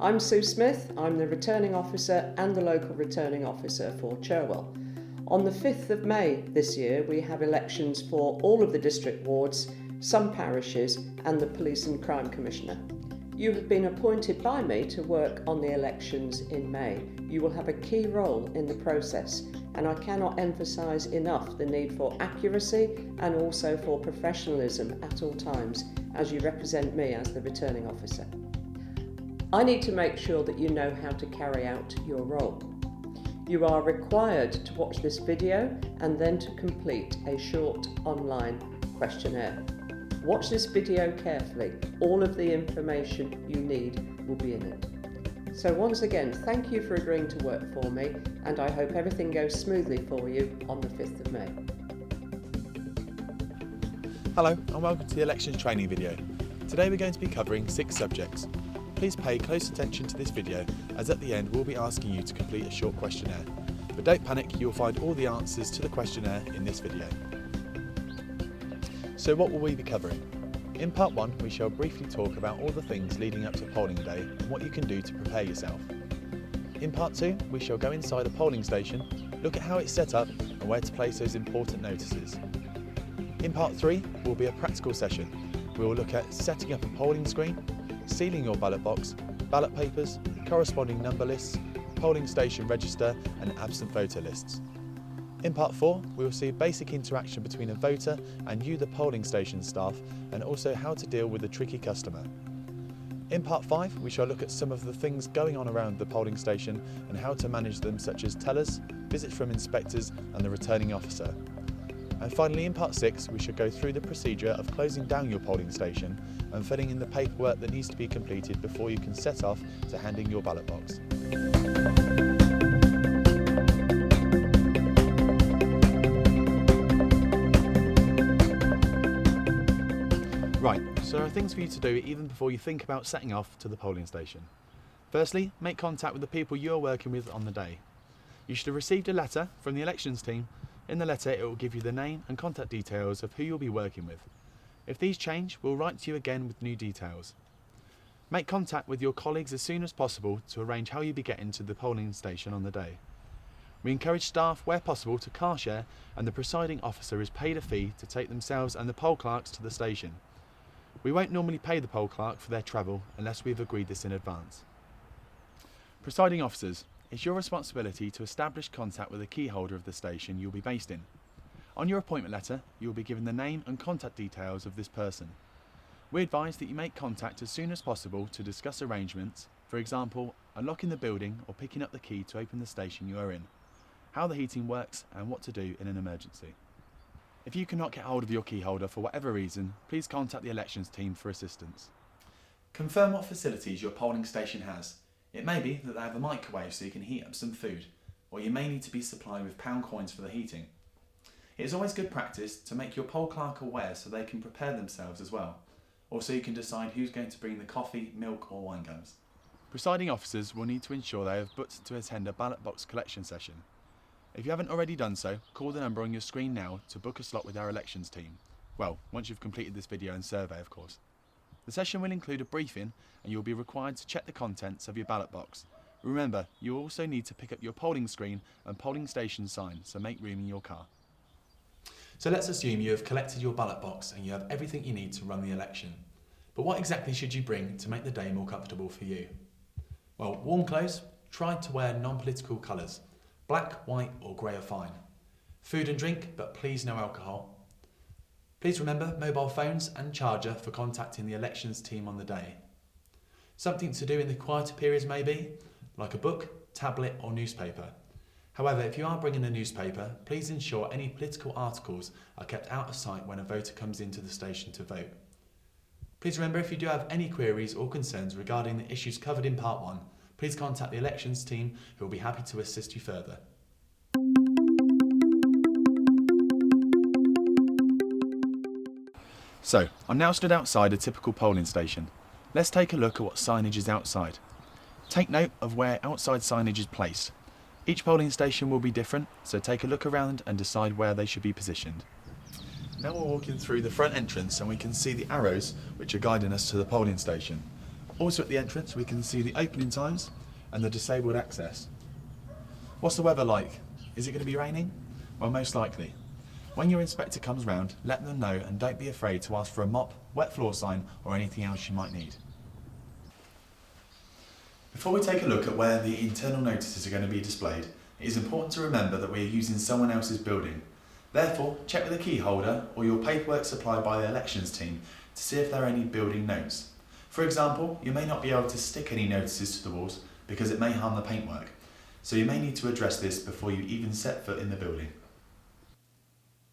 I'm Sue Smith, I'm the Returning Officer and the Local Returning Officer for Cherwell. On the 5th of May this year we have elections for all of the district wards, some parishes and the Police and Crime Commissioner. You have been appointed by me to work on the elections in May. You will have a key role in the process, and I cannot emphasise enough the need for accuracy and also for professionalism at all times as you represent me as the Returning Officer. I need to make sure that you know how to carry out your role. You are required to watch this video and then to complete a short online questionnaire. Watch this video carefully. All of the information you need will be in it. So once again, thank you for agreeing to work for me, and I hope everything goes smoothly for you on the 5th of May. Hello and welcome to the elections training video. Today we're going to be covering 6 subjects. Please pay close attention to this video, as at the end we'll be asking you to complete a short questionnaire. But don't panic, you'll find all the answers to the questionnaire in this video. So what will we be covering? In part 1 we shall briefly talk about all the things leading up to polling day and what you can do to prepare yourself. In part 2 we shall go inside a polling station, look at how it's set up and where to place those important notices. In part 3 will be a practical session. We will look at setting up a polling screen, sealing your ballot box, ballot papers, corresponding number lists, polling station register and absent voter lists. In part 4 we will see basic interaction between a voter and you, the polling station staff, and also how to deal with a tricky customer. In part 5 we shall look at some of the things going on around the polling station and how to manage them, such as tellers, visits from inspectors and the returning officer. And finally, in part 6 we shall go through the procedure of closing down your polling station and filling in the paperwork that needs to be completed before you can set off to hand in your ballot box. Right, so there are things for you to do even before you think about setting off to the polling station. Firstly, make contact with the people you are working with on the day. You should have received a letter from the elections team. In the letter it will give you the name and contact details of who you'll be working with. If these change, we'll write to you again with new details. Make contact with your colleagues as soon as possible to arrange how you'll be getting to the polling station on the day. We encourage staff, where possible, to car share, and the presiding officer is paid a fee to take themselves and the poll clerks to the station. We won't normally pay the poll clerk for their travel unless we've agreed this in advance. Presiding officers, it's your responsibility to establish contact with the key holder of the station you'll be based in. On your appointment letter, you will be given the name and contact details of this person. We advise that you make contact as soon as possible to discuss arrangements, for example, unlocking the building or picking up the key to open the station you are in, how the heating works and what to do in an emergency. If you cannot get hold of your key holder for whatever reason, please contact the elections team for assistance. Confirm what facilities your polling station has. It may be that they have a microwave so you can heat up some food, or you may need to be supplied with pound coins for the heating. It is always good practice to make your poll clerk aware so they can prepare themselves as well. Also, you can decide who's going to bring the coffee, milk or wine gums. Presiding officers will need to ensure they have booked to attend a ballot box collection session. If you haven't already done so, call the number on your screen now to book a slot with our elections team. Well, once you've completed this video and survey, of course. The session will include a briefing and you'll be required to check the contents of your ballot box. Remember, you also need to pick up your polling screen and polling station sign, so make room in your car. So let's assume you have collected your ballot box and you have everything you need to run the election. But what exactly should you bring to make the day more comfortable for you? Well, warm clothes, try to wear non-political colours. Black, white or grey are fine. Food and drink, but please no alcohol. Please remember mobile phones and charger for contacting the elections team on the day. Something to do in the quieter periods maybe, like a book, tablet or newspaper. However, if you are bringing a newspaper, please ensure any political articles are kept out of sight when a voter comes into the station to vote. Please remember, if you do have any queries or concerns regarding the issues covered in part 1, please contact the elections team who will be happy to assist you further. So, I'm now stood outside a typical polling station. Let's take a look at what signage is outside. Take note of where outside signage is placed. Each polling station will be different, so take a look around and decide where they should be positioned. Now we're walking through the front entrance and we can see the arrows which are guiding us to the polling station. Also at the entrance we can see the opening times and the disabled access. What's the weather like? Is it going to be raining? Well, most likely. When your inspector comes round, let them know and don't be afraid to ask for a mop, wet floor sign or anything else you might need. Before we take a look at where the internal notices are going to be displayed, it is important to remember that we are using someone else's building. Therefore, check with the key holder or your paperwork supplied by the elections team to see if there are any building notes. For example, you may not be able to stick any notices to the walls because it may harm the paintwork, so you may need to address this before you even set foot in the building.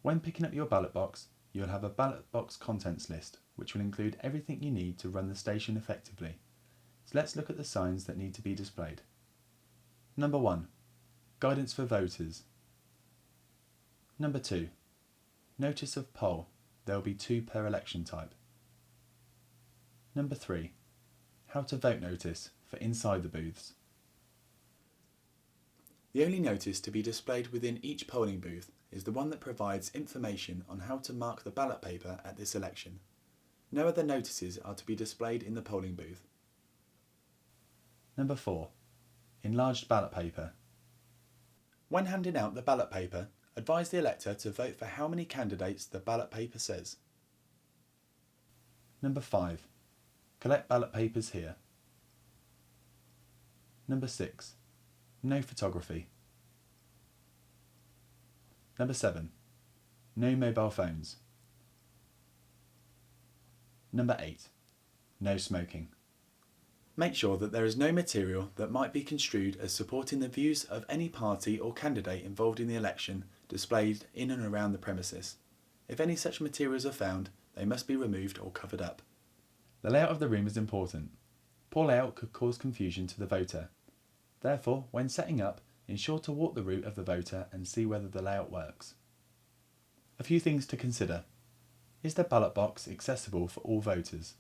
When picking up your ballot box, you'll have a ballot box contents list, which will include everything you need to run the station effectively. So let's look at the signs that need to be displayed. Number 1. Guidance for voters. Number 2. Notice of poll. There will be 2 per election type. Number 3. How to vote notice for inside the booths. The only notice to be displayed within each polling booth is the one that provides information on how to mark the ballot paper at this election. No other notices are to be displayed in the polling booth. Number 4. Enlarged ballot paper. When handing out the ballot paper, advise the elector to vote for how many candidates the ballot paper says. Number 5. Collect ballot papers here. Number 6. No photography. Number 7. No mobile phones. Number 8. No smoking. Make sure that there is no material that might be construed as supporting the views of any party or candidate involved in the election displayed in and around the premises. If any such materials are found, they must be removed or covered up. The layout of the room is important. Poor layout could cause confusion to the voter. Therefore, when setting up, ensure to walk the route of the voter and see whether the layout works. A few things to consider. Is the ballot box accessible for all voters?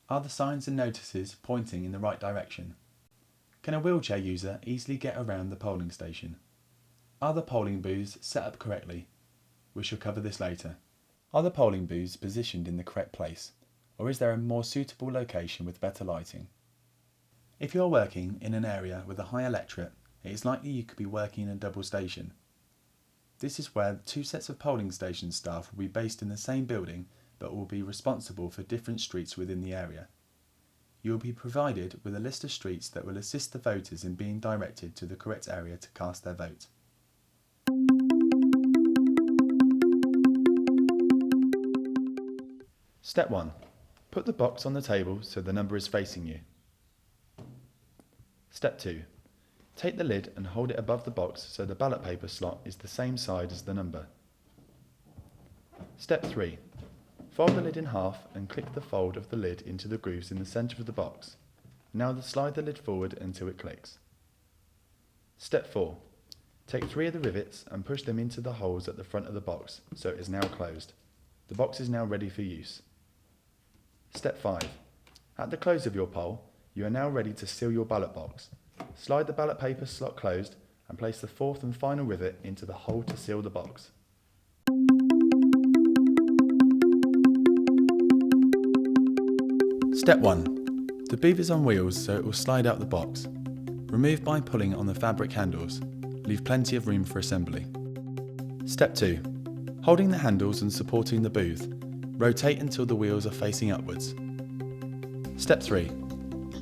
Are the signs and notices pointing in the right direction? Can a wheelchair user easily get around the polling station? Are the polling booths set up correctly? We shall cover this later. Are the polling booths positioned in the correct place, or is there a more suitable location with better lighting? If you are working in an area with a high electorate, it is likely you could be working in a double station. This is where 2 sets of polling station staff will be based in the same building but will be responsible for different streets within the area. You will be provided with a list of streets that will assist the voters in being directed to the correct area to cast their vote. Step 1. Put the box on the table so the number is facing you. Step 2. Take the lid and hold it above the box so the ballot paper slot is the same side as the number. Step 3. Fold the lid in half and click the fold of the lid into the grooves in the centre of the box. Now slide the lid forward until it clicks. Step 4. Take 3 of the rivets and push them into the holes at the front of the box so it is now closed. The box is now ready for use. Step 5. At the close of your poll, you are now ready to seal your ballot box. Slide the ballot paper slot closed and place the 4th and final rivet into the hole to seal the box. Step 1. The booth is on wheels so it will slide out the box. Remove by pulling on the fabric handles. Leave plenty of room for assembly. Step 2. Holding the handles and supporting the booth, rotate until the wheels are facing upwards. Step 3.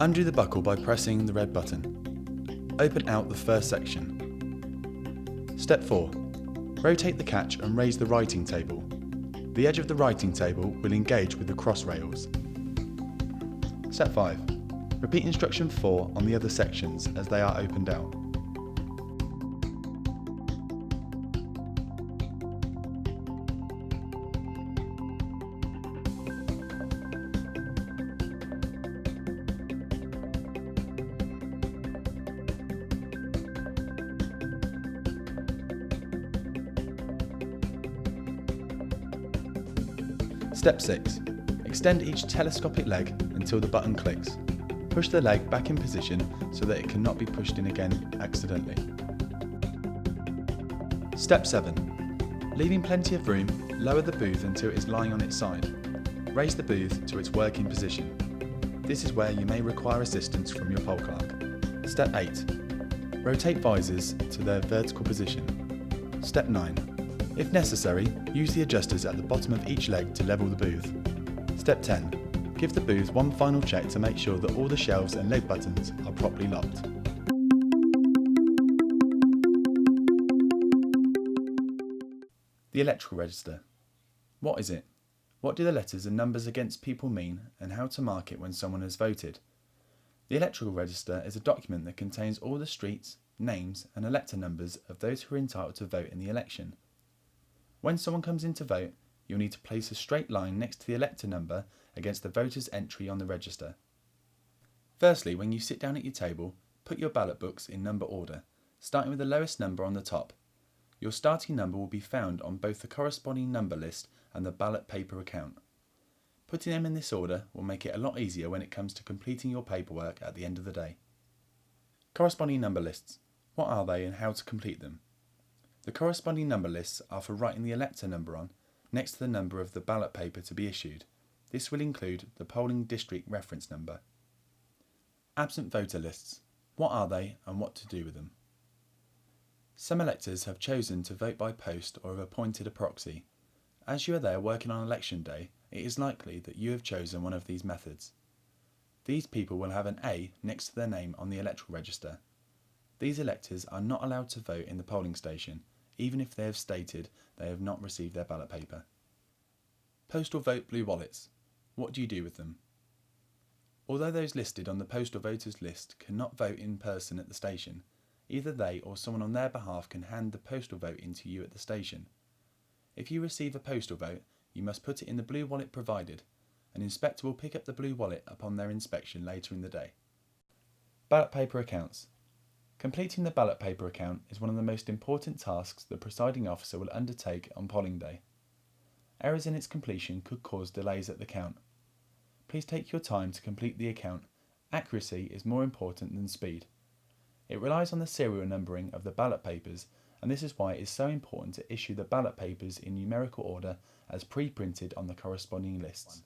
Undo the buckle by pressing the red button. Open out the first section. Step 4. Rotate the catch and raise the writing table. The edge of the writing table will engage with the cross rails. Step 5. Repeat instruction 4 on the other sections as they are opened out. Step 6. Extend each telescopic leg until the button clicks. Push the leg back in position so that it cannot be pushed in again accidentally. Step 7. Leaving plenty of room, lower the booth until it is lying on its side. Raise the booth to its working position. This is where you may require assistance from your poll clerk. Step 8. Rotate visors to their vertical position. Step 9. If necessary, use the adjusters at the bottom of each leg to level the booth. Step 10. Give the booth one final check to make sure that all the shelves and leg buttons are properly locked. The electoral register. What is it? What do the letters and numbers against people mean, and how to mark it when someone has voted? The electoral register is a document that contains all the streets, names and elector numbers of those who are entitled to vote in the election. When someone comes in to vote, you'll need to place a straight line next to the elector number against the voter's entry on the register. Firstly, when you sit down at your table, put your ballot books in number order, starting with the lowest number on the top. Your starting number will be found on both the corresponding number list and the ballot paper account. Putting them in this order will make it a lot easier when it comes to completing your paperwork at the end of the day. Corresponding number lists. What are they and how to complete them? The corresponding number lists are for writing the elector number on, next to the number of the ballot paper to be issued. This will include the polling district reference number. Absent voter lists. What are they and what to do with them? Some electors have chosen to vote by post or have appointed a proxy. As you are there working on election day, it is likely that you have chosen one of these methods. These people will have an A next to their name on the electoral register. These electors are not allowed to vote in the polling station, even if they have stated they have not received their ballot paper. Postal vote blue wallets. What do you do with them? Although those listed on the postal voters list cannot vote in person at the station, either they or someone on their behalf can hand the postal vote in to you at the station. If you receive a postal vote, you must put it in the blue wallet provided. An inspector will pick up the blue wallet upon their inspection later in the day. Ballot paper accounts. Completing the ballot paper account is one of the most important tasks the presiding officer will undertake on polling day. Errors in its completion could cause delays at the count. Please take your time to complete the account. Accuracy is more important than speed. It relies on the serial numbering of the ballot papers, and this is why it is so important to issue the ballot papers in numerical order as pre-printed on the corresponding lists.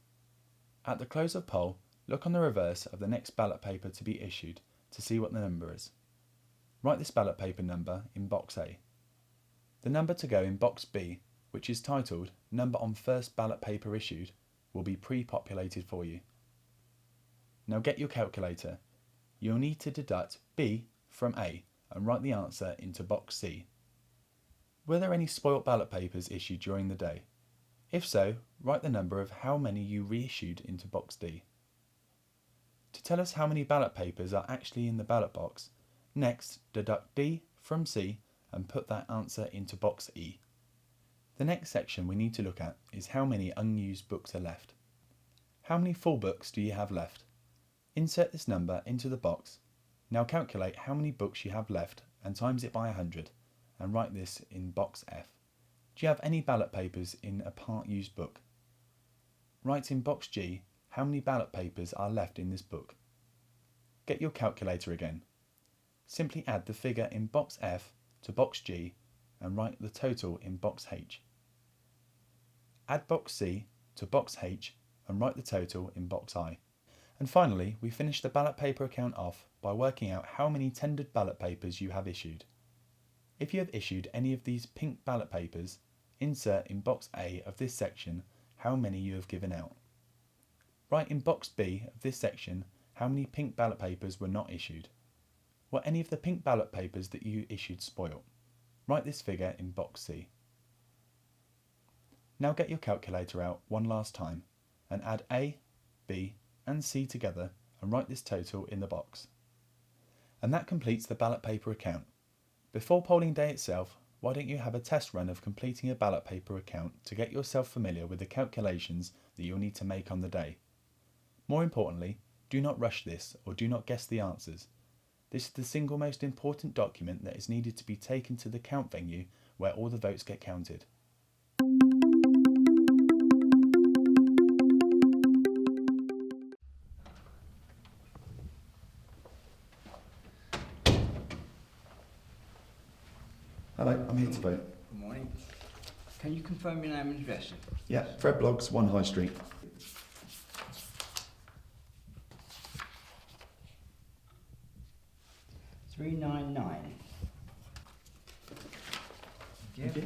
At the close of poll, look on the reverse of the next ballot paper to be issued to see what the number is. Write this ballot paper number in box A. The number to go in box B, which is titled Number on First Ballot Paper Issued, will be pre-populated for you. Now get your calculator. You'll need to deduct B from A and write the answer into box C. Were there any spoilt ballot papers issued during the day? If so, write the number of how many you reissued into box D. To tell us how many ballot papers are actually in the ballot box, next deduct D from C and put that answer into box E. The next section we need to look at is how many unused books are left. How many full books do you have left? Insert this number into the box. Now calculate how many books you have left and times it by 100 and write this in box F. Do you have any ballot papers in a part used book? Write in box G how many ballot papers are left in this book. Get your calculator again. Simply add the figure in box F to box G and write the total in box H. Add box C to box H and write the total in box I. And finally, we finish the ballot paper account off by working out how many tendered ballot papers you have issued. If you have issued any of these pink ballot papers, insert in box A of this section how many you have given out. Write in box B of this section how many pink ballot papers were not issued. Were any of the pink ballot papers that you issued spoilt? Write this figure in box C. Now get your calculator out one last time and add A, B and C together and write this total in the box. And that completes the ballot paper account. Before polling day itself, why don't you have a test run of completing a ballot paper account to get yourself familiar with the calculations that you'll need to make on the day. More importantly, do not rush this or do not guess the answers. This is the single most important document that is needed to be taken to the count venue where all the votes get counted. Hello, I'm here to vote. Good morning. Can you confirm your name and address? Yeah, Fred Bloggs, 1 High Street. 399. Thank you.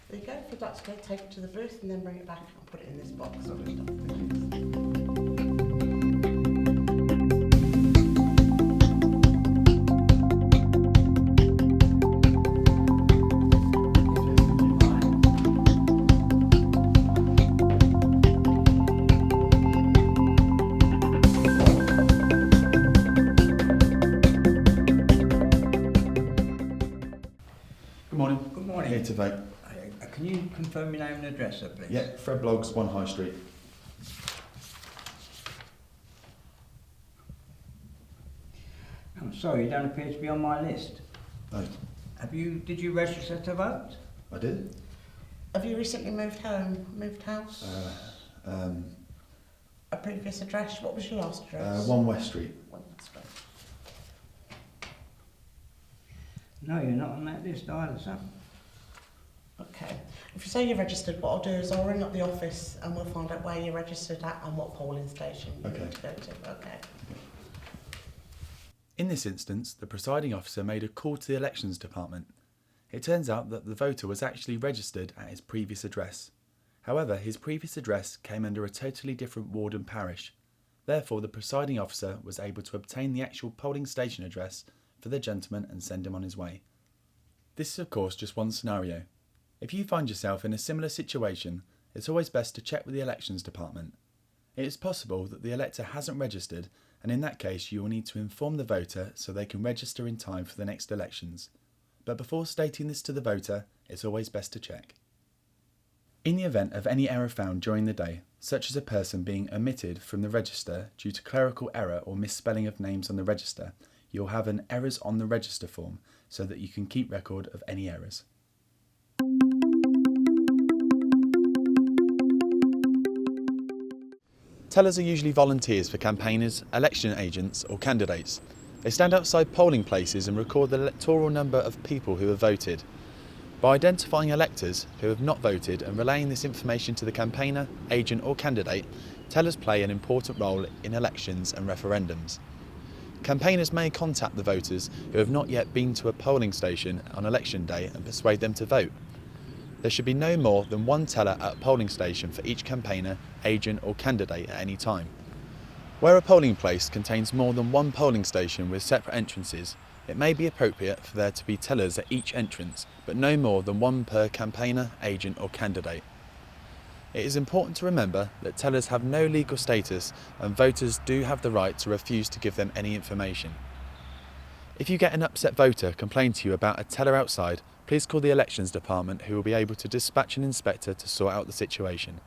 There you go. If you'd like to go, take it to the booth and then bring it back and put it in this box. Good morning. Good morning. Here to vote. Can you confirm your name and address, sir, please? Yeah, Fred Bloggs, 1 High Street. I'm sorry, you don't appear to be on my list. Oh, Did you register to vote? I did. Have you recently moved home, moved house? A previous address? What was your last address? 1 West Street. No, you're not on that list either, sir. Okay. If you say you're registered, what I'll do is I'll ring up the office and we'll find out where you're registered at and what polling station you Okay. need to go to. Okay. In this instance, the presiding officer made a call to the elections department. It turns out that the voter was actually registered at his previous address. However, his previous address came under a totally different ward and parish. Therefore, the presiding officer was able to obtain the actual polling station address for the gentleman and send him on his way. This is of course just one scenario. If you find yourself in a similar situation, it's always best to check with the elections department. It is possible that the elector hasn't registered, and in that case you will need to inform the voter so they can register in time for the next elections. But before stating this to the voter, it's always best to check. In the event of any error found during the day, such as a person being omitted from the register due to clerical error or misspelling of names on the register, you'll have an errors on the register form so that you can keep record of any errors. Tellers are usually volunteers for campaigners, election agents or candidates. They stand outside polling places and record the electoral number of people who have voted. By identifying electors who have not voted and relaying this information to the campaigner, agent or candidate, tellers play an important role in elections and referendums. Campaigners may contact the voters who have not yet been to a polling station on election day and persuade them to vote. There should be no more than one teller at a polling station for each campaigner, agent or candidate at any time. Where a polling place contains more than one polling station with separate entrances, it may be appropriate for there to be tellers at each entrance, but no more than one per campaigner, agent or candidate. It is important to remember that tellers have no legal status and voters do have the right to refuse to give them any information. If you get an upset voter complain to you about a teller outside, please call the elections department who will be able to dispatch an inspector to sort out the situation.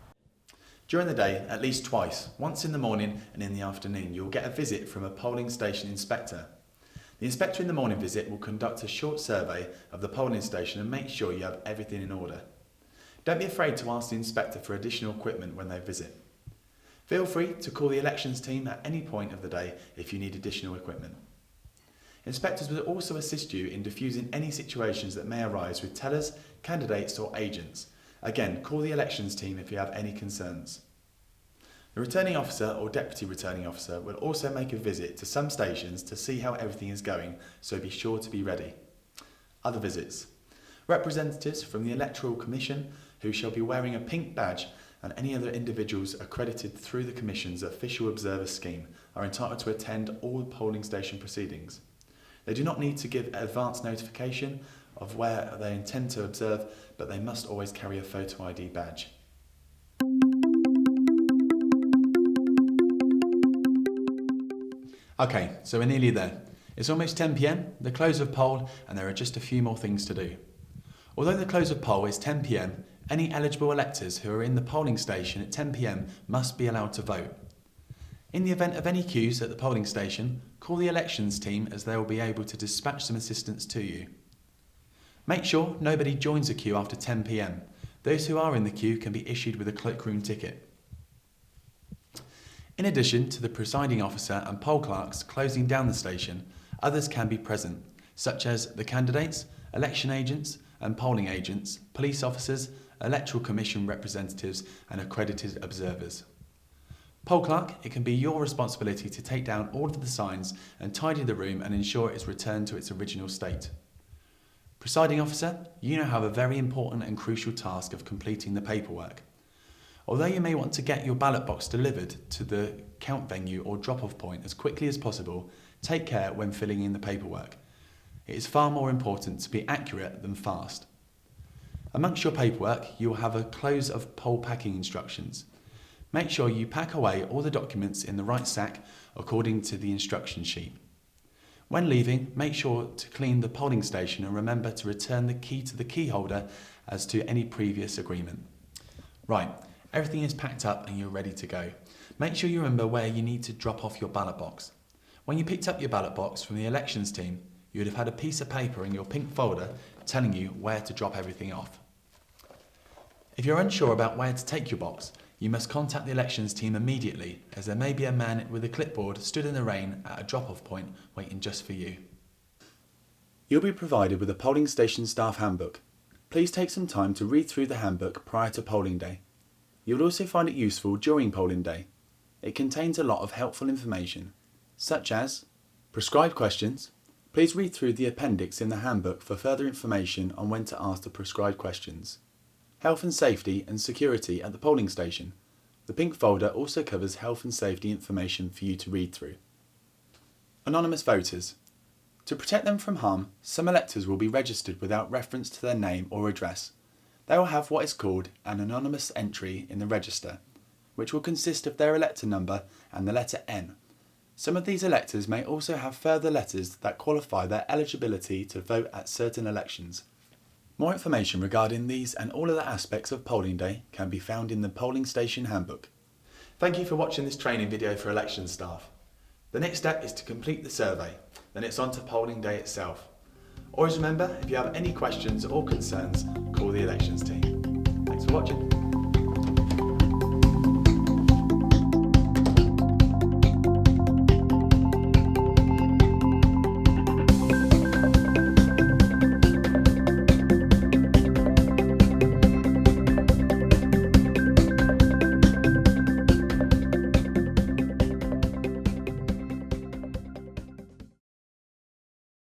During the day, at least twice, once in the morning and in the afternoon, you will get a visit from a polling station inspector. The inspector in the morning visit will conduct a short survey of the polling station and make sure you have everything in order. Don't be afraid to ask the inspector for additional equipment when they visit. Feel free to call the elections team at any point of the day if you need additional equipment. Inspectors will also assist you in diffusing any situations that may arise with tellers, candidates or agents. Again, call the elections team if you have any concerns. The returning officer or deputy returning officer will also make a visit to some stations to see how everything is going, so be sure to be ready. Other visits. Representatives from the Electoral Commission, who shall be wearing a pink badge, and any other individuals accredited through the Commission's Official Observer Scheme are entitled to attend all polling station proceedings. They do not need to give advance notification of where they intend to observe, but they must always carry a photo ID badge. Okay, so we're nearly there. It's almost 10 p.m, the close of poll, and there are just a few more things to do. Although the close of poll is 10 p.m, any eligible electors who are in the polling station at 10 p.m must be allowed to vote. In the event of any queues at the polling station, call the elections team as they will be able to dispatch some assistance to you. Make sure nobody joins a queue after 10 p.m. Those who are in the queue can be issued with a cloakroom ticket. In addition to the presiding officer and poll clerks closing down the station, others can be present, such as the candidates, election agents and polling agents, police officers, electoral commission representatives and accredited observers. Poll clerk, it can be your responsibility to take down all of the signs and tidy the room and ensure it is returned to its original state. Presiding officer, you now have a very important and crucial task of completing the paperwork. Although you may want to get your ballot box delivered to the count venue or drop-off point as quickly as possible, take care when filling in the paperwork. It is far more important to be accurate than fast. Amongst your paperwork, you will have a close of poll packing instructions. Make sure you pack away all the documents in the right sack according to the instruction sheet. When leaving, make sure to clean the polling station and remember to return the key to the key holder as to any previous agreement. Right, everything is packed up and you're ready to go. Make sure you remember where you need to drop off your ballot box. When you picked up your ballot box from the elections team, you would have had a piece of paper in your pink folder telling you where to drop everything off. If you're unsure about where to take your box, you must contact the elections team immediately, as there may be a man with a clipboard stood in the rain at a drop-off point waiting just for you. You'll be provided with a polling station staff handbook. Please take some time to read through the handbook prior to polling day. You'll also find it useful during polling day. It contains a lot of helpful information, such as prescribed questions. Please read through the appendix in the handbook for further information on when to ask the prescribed questions. Health and safety and security at the polling station. The pink folder also covers health and safety information for you to read through. Anonymous voters. To protect them from harm, some electors will be registered without reference to their name or address. They will have what is called an anonymous entry in the register, which will consist of their elector number and the letter N. Some of these electors may also have further letters that qualify their eligibility to vote at certain elections. More information regarding these and all other aspects of polling day can be found in the polling station handbook. Thank you for watching this training video for election staff. The next step is to complete the survey, then it's on to polling day itself. Always remember, if you have any questions or concerns, call the elections team. Thanks for watching.